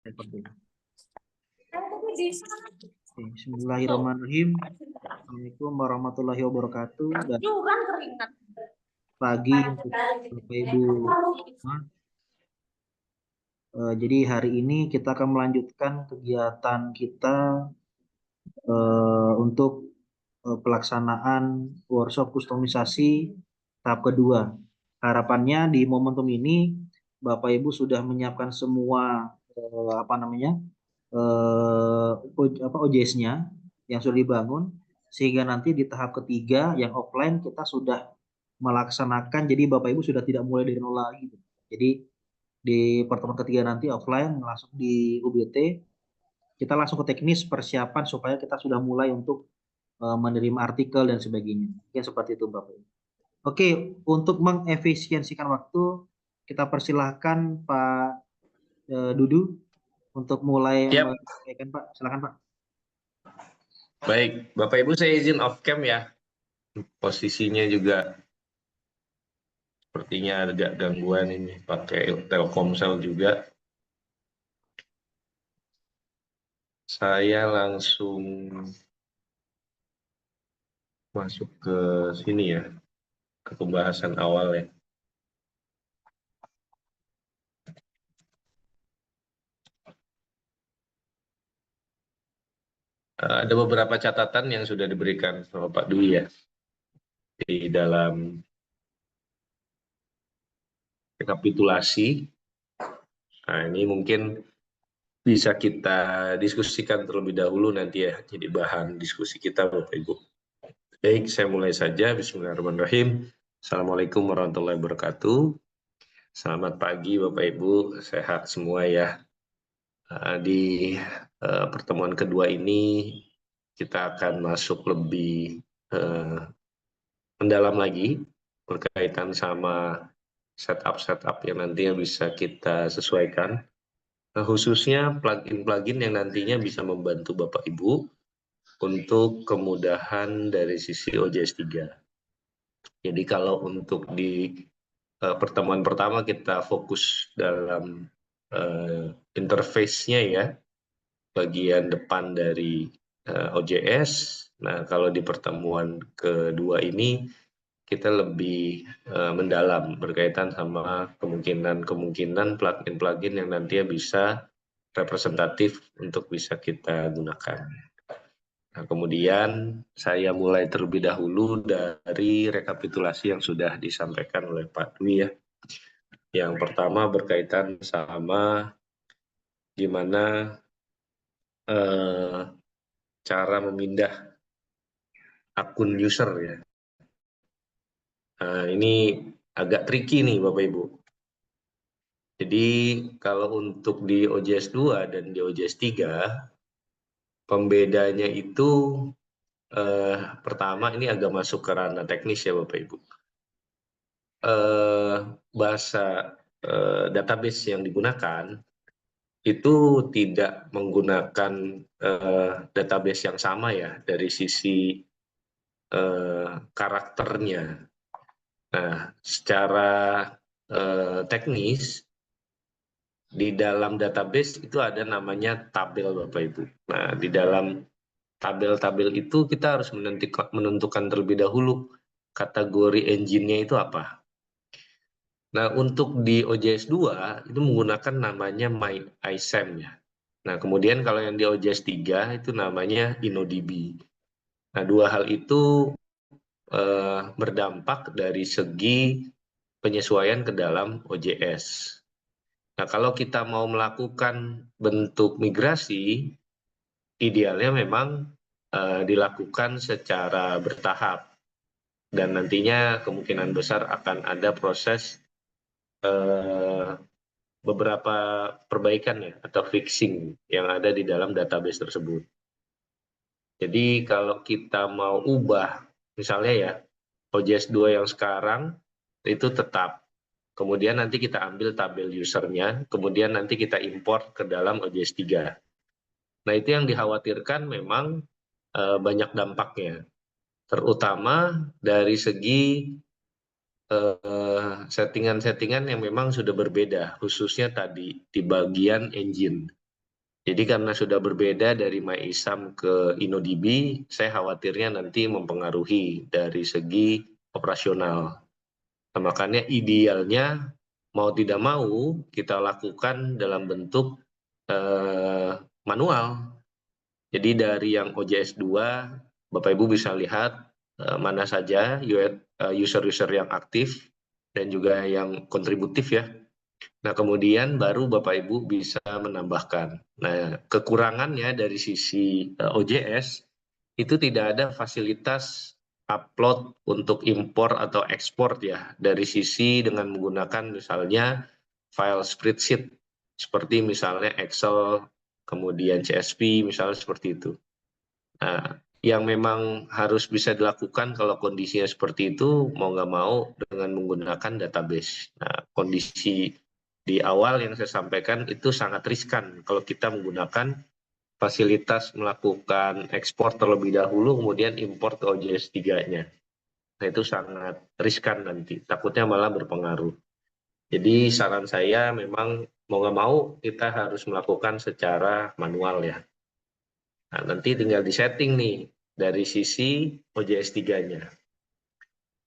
Seperti itu. Bismillahirrahmanirrahim. Assalamualaikum warahmatullahi wabarakatuh. Dan pagi untuk Bapak Ibu. Jadi hari ini kita akan melanjutkan kegiatan kita untuk pelaksanaan workshop kustomisasi tahap kedua. Harapannya di momentum ini Bapak Ibu sudah menyiapkan semua OJS-nya yang sudah dibangun, sehingga nanti di tahap ketiga yang offline kita sudah melaksanakan, jadi Bapak Ibu sudah tidak mulai dari nol lagi. Jadi di pertemuan ketiga nanti offline langsung di UBT, kita langsung ke teknis persiapan supaya kita sudah mulai untuk menerima artikel dan sebagainya. Mungkin seperti itu Bapak Ibu. Oke, untuk mengefisiensikan waktu, kita persilahkan Pak Dudu untuk mulai menyampaikan, Pak. Silakan, Pak. Baik, Bapak Ibu saya izin off cam ya. Posisinya juga sepertinya agak gangguan ini, pakai Telkomsel juga. Saya langsung masuk ke sini ya, ke pembahasan awal ya. Ada beberapa catatan yang sudah diberikan sama Pak Dwi ya, di dalam rekapitulasi. Nah, ini mungkin bisa kita diskusikan terlebih dahulu nanti ya, jadi bahan diskusi kita Bapak Ibu. Baik, saya mulai saja. Bismillahirrahmanirrahim. Assalamualaikum warahmatullahi wabarakatuh. Selamat pagi Bapak Ibu, sehat semua ya. Di pertemuan kedua ini kita akan masuk lebih mendalam lagi berkaitan sama setup yang nantinya bisa kita sesuaikan. Khususnya plugin-plugin yang nantinya bisa membantu Bapak Ibu untuk kemudahan dari sisi OJS 3. Jadi kalau untuk di pertemuan pertama kita fokus dalam interface-nya ya, bagian depan dari OJS. Nah, kalau di pertemuan kedua ini kita lebih mendalam berkaitan sama kemungkinan plugin-plugin yang nantinya bisa representatif untuk bisa kita gunakan. Nah, kemudian saya mulai terlebih dahulu dari rekapitulasi yang sudah disampaikan oleh Pak Dwi ya. Yang pertama berkaitan sama gimana cara memindah akun user ya. Nah, ini agak tricky nih Bapak Ibu. Jadi kalau untuk di OJS 2 dan di OJS 3, pembedanya itu pertama ini agak masuk ke ranah teknis ya Bapak Ibu. Bahasa database yang digunakan itu tidak menggunakan database yang sama ya dari sisi karakternya. Nah, secara teknis di dalam database itu ada namanya tabel Bapak Ibu. Nah, di dalam tabel-tabel itu kita harus menentukan terlebih dahulu kategori engine-nya itu apa. Nah, untuk di OJS 2 itu menggunakan namanya MyISAM ya. Nah, kemudian kalau yang di OJS 3 itu namanya InnoDB. Nah, dua hal itu berdampak dari segi penyesuaian ke dalam OJS. Nah, kalau kita mau melakukan bentuk migrasi, idealnya memang dilakukan secara bertahap. Dan nantinya kemungkinan besar akan ada proses beberapa perbaikan ya, atau fixing yang ada di dalam database tersebut. Jadi kalau kita mau ubah, misalnya ya, OJS 2 yang sekarang itu tetap. Kemudian nanti kita ambil tabel usernya, kemudian nanti kita import ke dalam OJS 3. Nah, itu yang dikhawatirkan memang banyak dampaknya. Terutama dari segi settingan-settingan yang memang sudah berbeda, khususnya tadi di bagian engine. Jadi karena sudah berbeda dari MyISAM ke InnoDB, saya khawatirnya nanti mempengaruhi dari segi operasional. Nah, makanya idealnya mau tidak mau kita lakukan dalam bentuk manual. Jadi dari yang OJS 2, Bapak Ibu bisa lihat mana saja user-user yang aktif dan juga yang kontributif ya. Nah, kemudian baru Bapak Ibu bisa menambahkan. Nah, kekurangannya dari sisi OJS itu tidak ada fasilitas upload untuk impor atau ekspor ya, dari sisi dengan menggunakan misalnya file spreadsheet seperti misalnya Excel, kemudian CSV misalnya seperti itu. Nah, yang memang harus bisa dilakukan kalau kondisinya seperti itu mau nggak mau dengan menggunakan database. Nah, kondisi di awal yang saya sampaikan itu sangat riskan kalau kita menggunakan fasilitas melakukan ekspor terlebih dahulu kemudian impor ke OJS 3-nya. Nah, itu sangat riskan nanti, takutnya malah berpengaruh. Jadi saran saya memang mau nggak mau kita harus melakukan secara manual ya. Nah, nanti tinggal disetting nih dari sisi OJS 3-nya.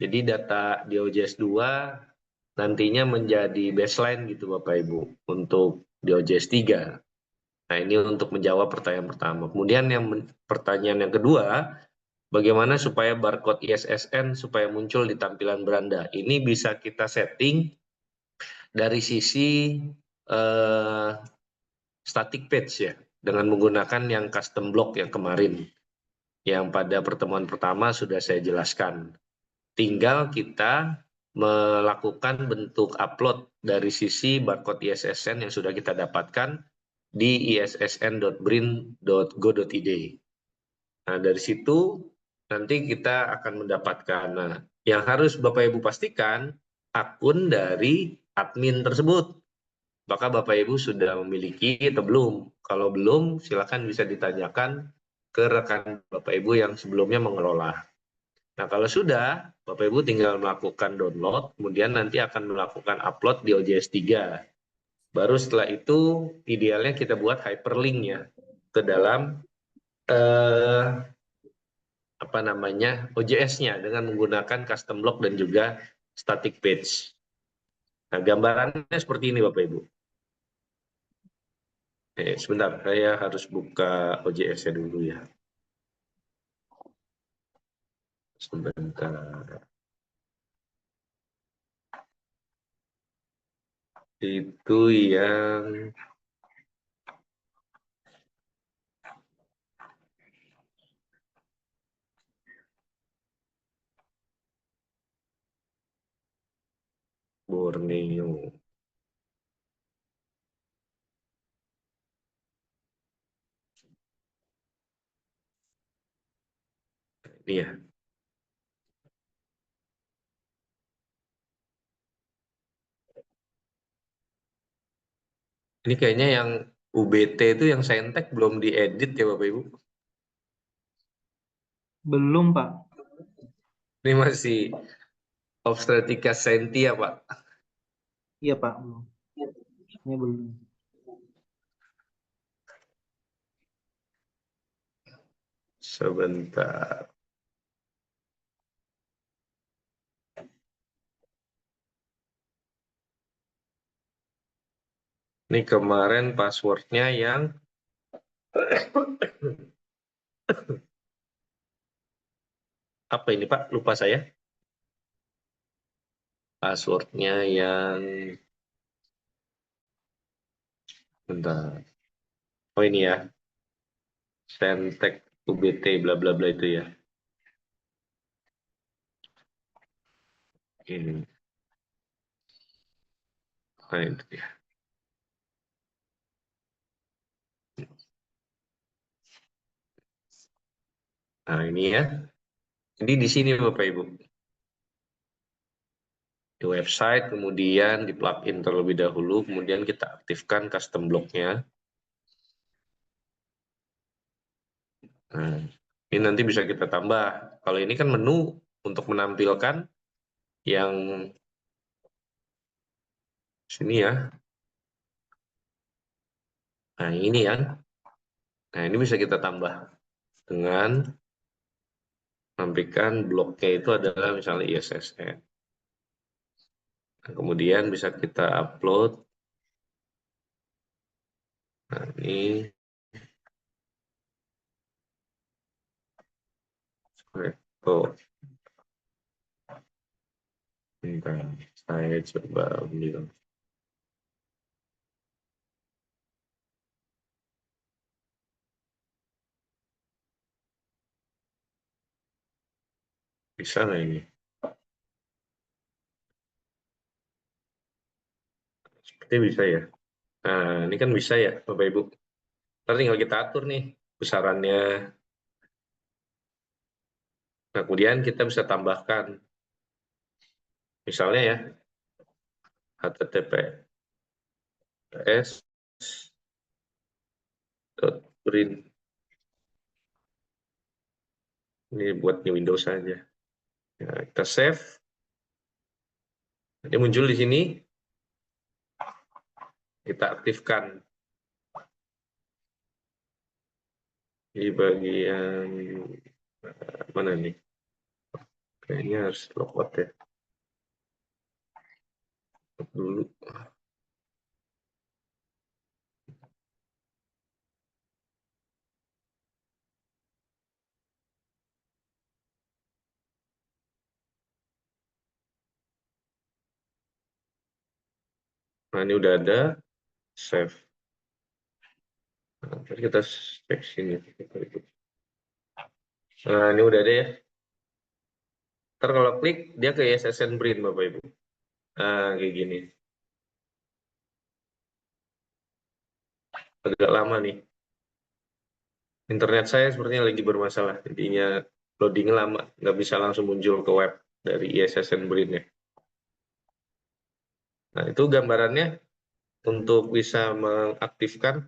Jadi data di OJS 2 nantinya menjadi baseline gitu Bapak Ibu untuk di OJS 3. Nah, ini untuk menjawab pertanyaan pertama. Kemudian pertanyaan yang kedua, bagaimana supaya barcode ISSN supaya muncul di tampilan beranda? Ini bisa kita setting dari sisi static page ya, dengan menggunakan yang custom block yang kemarin, yang pada pertemuan pertama sudah saya jelaskan. Tinggal kita melakukan bentuk upload dari sisi barcode ISSN yang sudah kita dapatkan di issn.brin.go.id. Nah, dari situ nanti kita akan mendapatkan. Nah, yang harus Bapak Ibu pastikan akun dari admin tersebut. Apakah Bapak Ibu sudah memiliki atau belum? Kalau belum, silakan bisa ditanyakan ke rekan Bapak Ibu yang sebelumnya mengelola. Nah, kalau sudah, Bapak Ibu tinggal melakukan download, kemudian nanti akan melakukan upload di OJS 3. Baru setelah itu, idealnya kita buat hyperlink-nya ke dalam OJS-nya dengan menggunakan custom block dan juga static page. Nah, gambarannya seperti ini Bapak Ibu. Sebentar, saya harus buka OJS-nya dulu ya. Sebentar. Itu yang Borneo. Ini ya. Ini kayaknya yang UBT itu yang Saintek belum diedit ya Bapak Ibu. Belum, Pak. Ini masih Obstetrica Scientia Pak. Iya, Pak. Belum. Ini belum. Sebentar. Ini kemarin passwordnya yang apa ini Pak? Lupa saya. Passwordnya yang bentar. Oh ini ya. Saintek UBT bla bla bla itu ya. Ini. Nah, itu ya. Nah, ini ya. Jadi di sini Bapak Ibu. Di website, kemudian di plugin terlebih dahulu, kemudian kita aktifkan custom block-nya. Nah, ini nanti bisa kita tambah. Kalau ini kan menu untuk menampilkan yang sini ya. Nah, ini ya. Nah, ini bisa kita tambah dengan memberikan bloknya itu adalah misalnya ISSN. Nah, kemudian bisa kita upload. Nah, ini oh, bentar. Saya coba ambil. Bisa nggak ini? Sepertinya bisa ya. Nah, ini kan bisa ya, Bapak Ibu. Ntar tinggal kita atur nih besarannya. Nah, kemudian kita bisa tambahkan. Misalnya ya, https .print. Ini buat di Windows saja. Nah, kita save. Nanti muncul di sini. Kita aktifkan. Di bagian mana nih? Kayaknya harus logout ya. Dulu. Nah, ini udah ada. Save. Nah, tadi kita cek sini. Nah, ini udah ada ya. Ntar kalau klik, dia ke ISSN Brin, Bapak Ibu. Nah, kayak gini. Agak lama nih. Internet saya sepertinya lagi bermasalah. Intinya loading lama. Nggak bisa langsung muncul ke web dari ISSN Brin ya. Nah, itu gambarannya untuk bisa mengaktifkan.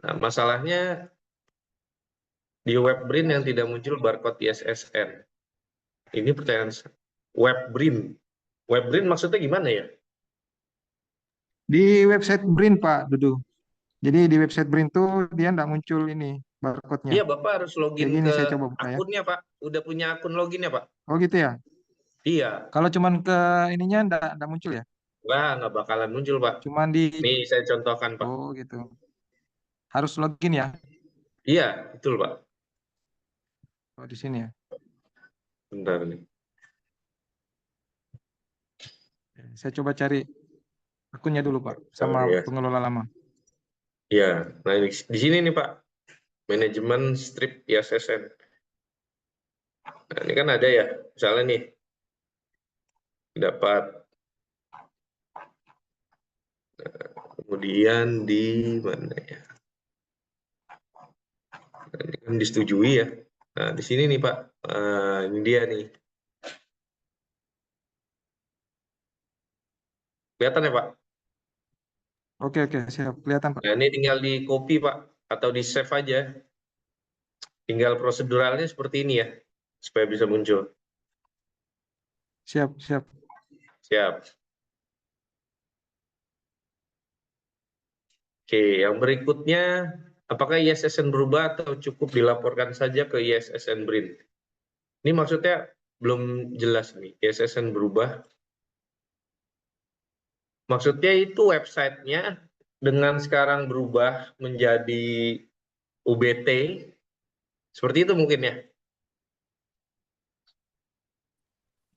Nah, masalahnya di web Brin yang tidak muncul barcode ISSN. Ini pertanyaan web Brin. Web Brin maksudnya gimana ya? Di website BRIN Pak Dudu. Jadi di website BRIN tuh dia nggak muncul ini barcode-nya. Iya, Bapak harus login Kayak gini ke saya coba buka ya. akunnya, Pak. Udah punya akun login ya, Pak? Oh gitu ya. Iya. Kalau cuman ke ininya nggak muncul ya. Nggak bakalan muncul, Pak. Cuman di Nih, saya contohkan, Pak. oh gitu. Harus login ya. Iya, betul, Pak. Oh di sini ya. Bentar nih. Saya coba cari akunnya dulu Pak sama Sorry ya. pengelola lama. Iya, nah di sini nih, Pak. Manajemen strip ISSN. Nah, ini kan ada ya. Misalnya nih, dapat. Kemudian di mana ya? Nah, ini kan disetujui ya. Nah, di sini nih, Pak. Ini dia nih. Kelihatan ya, Pak? Oke oke siap kelihatan Pak. Nah, ini tinggal di copy, Pak. Atau di save aja. Tinggal proseduralnya seperti ini ya. Supaya bisa muncul. Siap siap. Siap. Oke, yang berikutnya, apakah ISSN berubah atau cukup dilaporkan saja ke ISSN BRIN? Ini maksudnya belum jelas nih, ISSN berubah. Maksudnya itu websitenya dengan sekarang berubah menjadi UBT, seperti itu mungkin ya?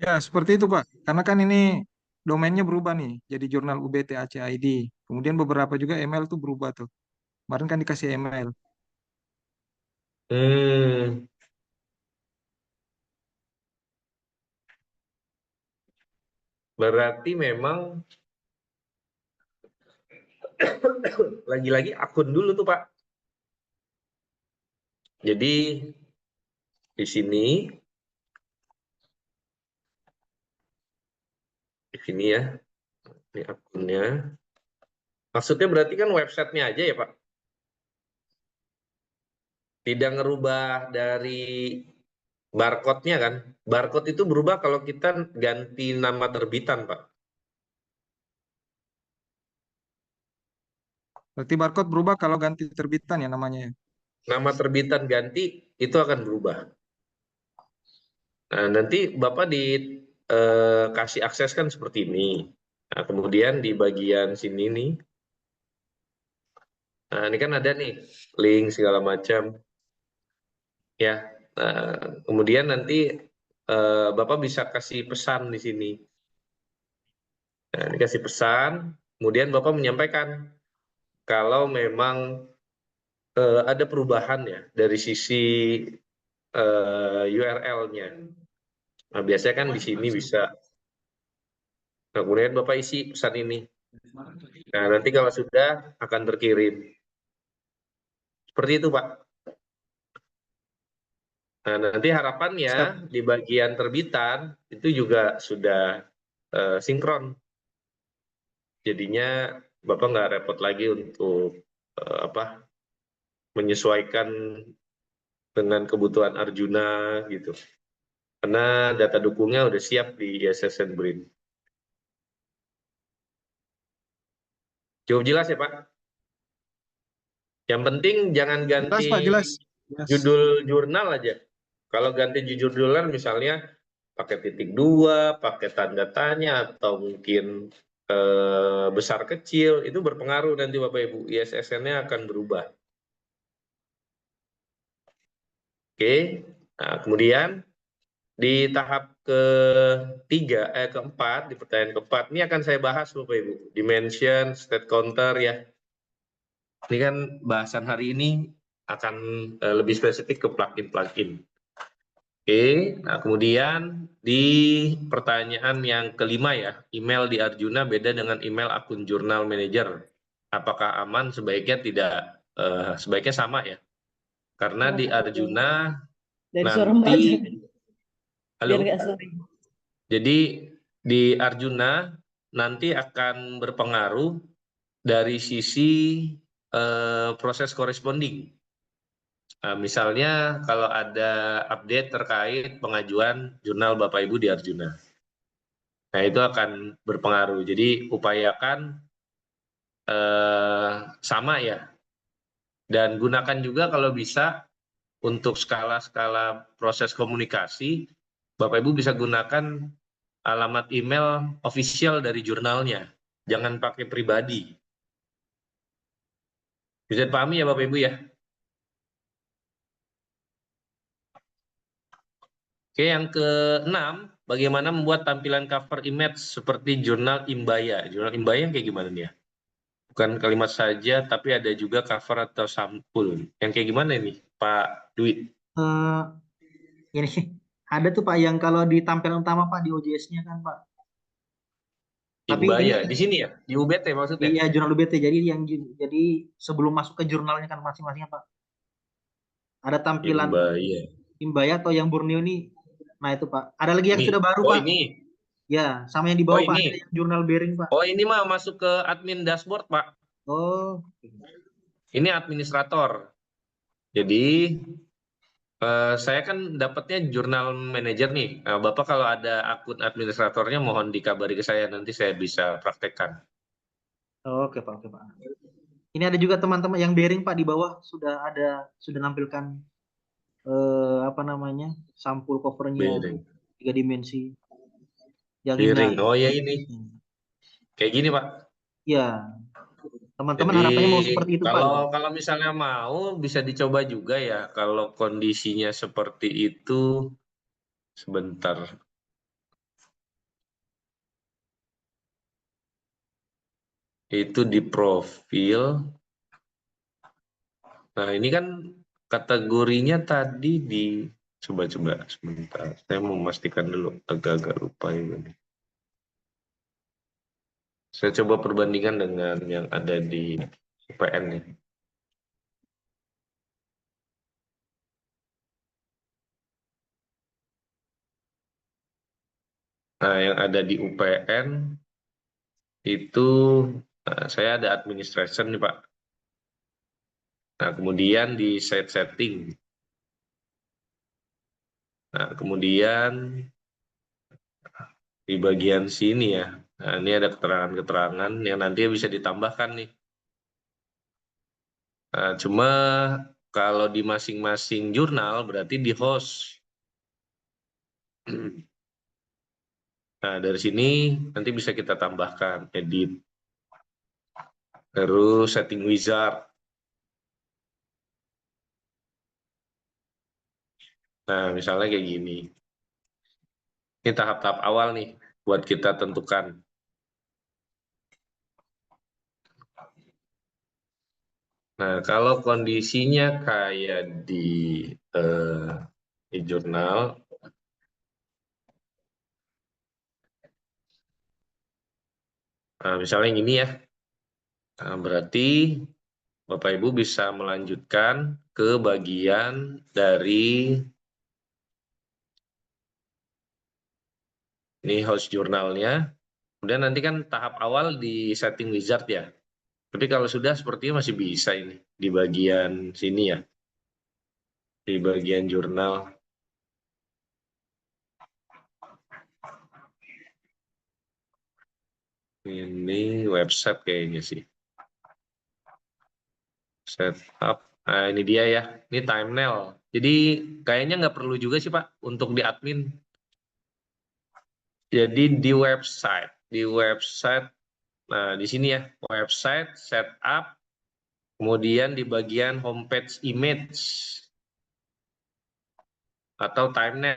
Ya seperti itu Pak. Karena kan ini domainnya berubah nih jadi jurnal UBT ACID. Kemudian beberapa juga email tuh berubah tuh. Kemarin kan dikasih email. Hmm, berarti memang lagi-lagi akun dulu tuh Pak. Jadi di sini ya, ini akunnya. Maksudnya berarti kan websitenya aja ya Pak? Tidak ngerubah dari barcode-nya kan? Barcode itu berubah kalau kita ganti nama terbitan, Pak. Berarti barcode berubah kalau ganti terbitan ya namanya ya. Nama terbitan ganti itu akan berubah. Nah, nanti Bapak kasih akses kan seperti ini. Nah, kemudian di bagian sini nih, nah ini kan ada nih link segala macam ya. Nah, kemudian nanti Bapak bisa kasih pesan di sini. Nah, ini kasih pesan, kemudian Bapak menyampaikan kalau memang ada perubahan ya dari sisi URL-nya. Nah, biasanya kan di sini bisa. Nah, kemudian Bapak isi pesan ini. Nah, nanti kalau sudah akan terkirim. Seperti itu, Pak. Nah, nanti harapannya Siap. di bagian terbitan itu juga sudah sinkron. Jadinya Bapak nggak repot lagi untuk menyesuaikan dengan kebutuhan Arjuna gitu. Karena data dukungnya udah siap di ISSN BRIN. Cukup jelas ya, Pak? Yang penting jangan Jelas ganti Pak, jelas. Jelas. judul jurnal aja. Kalau ganti judul jurnal misalnya pakai titik dua, pakai tanda tanya, atau mungkin besar kecil, itu berpengaruh nanti Bapak Ibu. ISSN-nya akan berubah. Oke, nah kemudian di tahap keempat, di pertanyaan keempat, ini akan saya bahas Bapak Ibu. Dimension, state counter ya. Ini kan bahasan hari ini akan lebih spesifik ke plugin-plugin. Oke, nah kemudian di pertanyaan yang kelima ya, email di Arjuna beda dengan email akun jurnal manager. Apakah aman? Sebaiknya tidak, sebaiknya sama ya. Karena di Arjuna Dari suara Mbak nanti, aja, biar halo, nggak sorry. jadi di Arjuna nanti akan berpengaruh dari sisi proses corresponding. Nah, misalnya kalau ada update terkait pengajuan jurnal Bapak Ibu di Arjuna. Nah, itu akan berpengaruh. Jadi upayakan sama ya. Dan gunakan juga kalau bisa untuk skala-skala proses komunikasi, Bapak Ibu bisa gunakan alamat email official dari jurnalnya. Jangan pakai pribadi. Bisa dipahami ya Bapak Ibu ya? Oke, yang keenam, bagaimana membuat tampilan cover image seperti jurnal Imbaya. Jurnal Imbaya yang kayak gimana nih ya? Bukan kalimat saja, tapi ada juga cover atau sampul. Yang kayak gimana ini, Pak Dwi? Ini ada tuh Pak yang kalau di tampilan utama Pak di OJS-nya kan Pak. Tapi ini Imbaya, di sini ya? Di UBT maksudnya? iya jurnal UBT jadi sebelum masuk ke jurnalnya kan masing-masingnya Pak. Ada tampilan Imbaya. Imbaya atau yang Borneo ini. Nah itu Pak. Ada lagi yang Ini. sudah baru Oh Pak. ini. Ya, sama yang di Oh bawah Pak. ini. Ada yang jurnal bearing Pak. Oh ini mah masuk ke admin dashboard, Pak. Oh. Ini administrator. Jadi saya kan dapatnya jurnal manager nih. Nah, Bapak kalau ada akun administratornya mohon dikabari ke saya, nanti saya bisa praktekkan. Oke Pak, oke Pak. Ini ada juga teman-teman yang bearing Pak di bawah sudah nampilkan apa namanya sampul covernya Bearing. 3 dimensi. Yang Bearing. indah. Oh ya ini. Kayak gini, Pak. Ya, teman-teman Jadi harapannya mau seperti itu Pak. kalau misalnya mau bisa dicoba juga ya. Kalau kondisinya seperti itu, sebentar. Itu di profil. Nah ini kan kategorinya tadi di coba-coba sebentar. Saya mau memastikan dulu, agak-agak lupa ini. Saya coba perbandingan dengan yang ada di UPN nih. Nah, yang ada di UPN itu saya ada administration nih Pak. Nah, kemudian di setting. Nah, kemudian di bagian sini ya. Nah, ini ada keterangan-keterangan yang nanti bisa ditambahkan nih. Cuma kalau di masing-masing jurnal berarti di host. Nah, dari sini nanti bisa kita tambahkan edit. Terus setting wizard. Nah, misalnya kayak gini. Ini tahap-tahap awal nih buat kita tentukan. Nah, kalau kondisinya kayak di jurnal, nah, misalnya yang ini ya, nah, berarti Bapak Ibu bisa melanjutkan ke bagian dari ini host jurnalnya. Kemudian nanti kan tahap awal di setting wizard ya. Tapi kalau sudah sepertinya masih bisa ini di bagian sini ya, di bagian jurnal. Ini website kayaknya sih. Setup. Nah, ini dia ya. Ini thumbnail. Jadi kayaknya nggak perlu juga sih Pak untuk di admin. Jadi di website. Nah, di sini ya, website, setup, kemudian di bagian homepage image atau thumbnail.